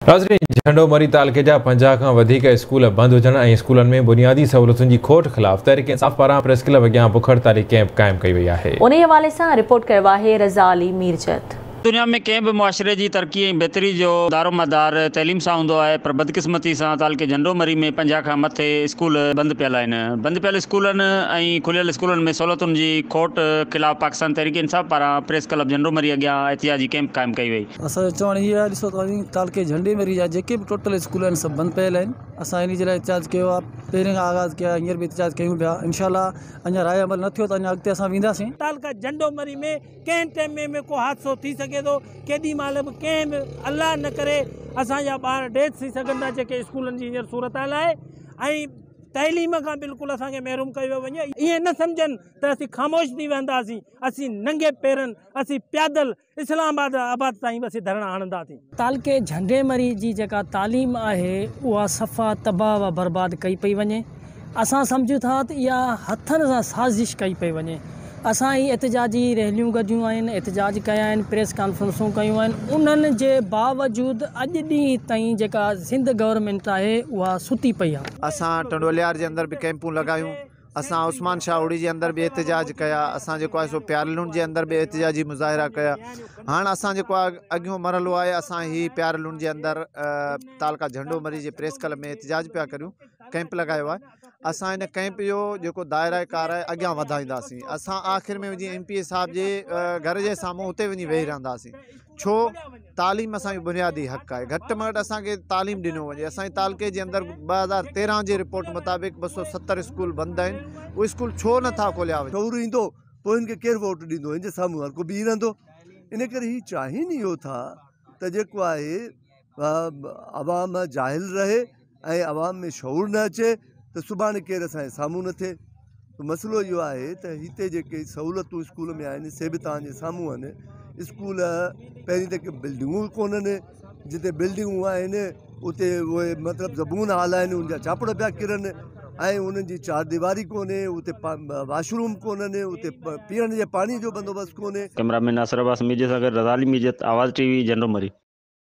नाज़रीन, झंडो मरी तालुके जा 50 खां वधीक स्कूल बंदि हुजण ऐं स्कूलनि में बुनियादी सहूलियतुनि जी खोट ख़िलाफ़ तहरीक इंसाफ़ पारां प्रेस क्लब अॻियां बुख हड़ताली कैंप क़ाइमु कई वई आहे। उन हवाले सां रिपोर्ट कयो आहे रज़ा अली मीरजत। दुनिया में कंहिं बि मुआशरे जी तरक़ी ऐं बहितरी जो दारोमदार तइलीम सां हूंदो आहे, पर बदकिस्मती सां तालुके झंडो मरी में 50 खां मथे स्कूल बंदि पियल आहिनि। बंदि पियल स्कूलनि ऐं खुलियल स्कूलनि में सहूलियतुनि जी खोट ख़िलाफ़ पाकिस्तान तहरीक इंसाफ़ पारां प्रेस क्लब झंडो मरी अॻियां एहतिजाजी कैंप क़ाइमु कई वई। असां चवण हीअ आहे, ॾिसो तालुके झंडे मरी जा जेके बि टोटल स्कूल आहिनि सभु बंदि पियल आहिनि। असां इन जे लाइ एहतिजाज कयो आहे, पहिरें खां आगाज़ कया, हींअर बि एहतिजाज कयूं पिया। इंशाअल्लाह अञा राय अमल न थियो त अञा अॻिते असां वेंदासीं। तालुका झंडो मरी में कंहिं टाइम में को हादसो थी सघे थो, केॾी महिल बि कंहिं बि अल्लाह न करे असांजा ॿार डेथ थी सघनि था। जेके स्कूलनि जी हींअर सूरत हाल आहे ऐं तइलीम खां बिल्कुलु असांखे महिरूम कयो वञे, ईअं न सम्झनि त असीं ख़ामोश थी वेंदासीं। असीं नंगे पेरनि असीं पैदल इस्लामाबाद ताईं बि असीं धरणा हणंदासीं। तालुके झंडे मरी जी जेका तालीम आहे उहा सफ़ा तबाह व बर्बाद कई पई वञे। असां सम्झूं था त इहा हथनि सां साज़िश कई पई वञे। असां ही एहतिजाजी रैलियूं गॾियूं आहिनि, एहतिजाज कया आहिनि, प्रेस कॉन्फ्रेंसूं कयूं आहिनि। उन्हनि जे बावजूदु अॼु ॾींहं ताईं जेका सिंध गवर्नमेंट आहे उहा सुती पई आहे। असां टंडोलियार जे अंदर भी कैंपूं लगायूं, असां उस्मान शाह उड़ी जे अंदर भी एहतिजाज कया, असां जेको आहे सो प्यारलुनि जे अंदर भी एहतिजाजी मुज़ाहिरा कया। हाणे असां जेको आहे अॻियों मरहलो आहे, असां ही प्यारलुनि जे अंदर तालुका झंडो मरी जे प्रेस क्लब में एहतिजाज पिया करियूं, कैंप लगायो आहे। असां इन कैंप जो जेको दायरा कार आहे अॻियां वधाईंदासीं। असां आख़िर में वञी MPA साहब जे घर जे साम्हूं उते वञी वेही रहंदासीं। छो तालीम असांजो बुनियादी हक़ आहे। घटि में घटि असांखे तालीम ॾिनो वञे। असांजे तालुके जे अंदर 2013 जे रिपोर्ट मुताबिक़ 270 स्कूल बंदि आहिनि। उहे स्कूल छो नथा खोलिया वञनि? शौर ईंदो पोइ हिनखे केरु वोट ॾींदो? हिन जे साम्हूं हर को बीह रहंदो। इन करे ही चाहिनि इहो था त जेको आहे अवाम जाहिल रहे ऐं अवाम में शौर न अचे त सुभाणे केरु असांजे साम्हूं न थिए। मसइलो इहो आहे त हिते जेके सहूलियतूं स्कूल में आहिनि से बि तव्हांजे साम्हूं आहिनि। स्कूल पहिरीं त बिल्डिंगूं कोन्हनि, जिते बिल्डिंगूं आहिनि उते उहे मतिलबु ज़बून हाल आहिनि, उनजा चापड़ पिया किरनि ऐं उन्हनि जी चारदीवारी कोन्हे, उते वाशरूम कोन्हनि, उते पीअण जे पाणी जो बंदोबस्तु कोन्हे। कैमरामैन नासिर अब्बास मीडिया सां गॾु रज़ा अली मीरजत, आवाज़ TV झंडो मरी।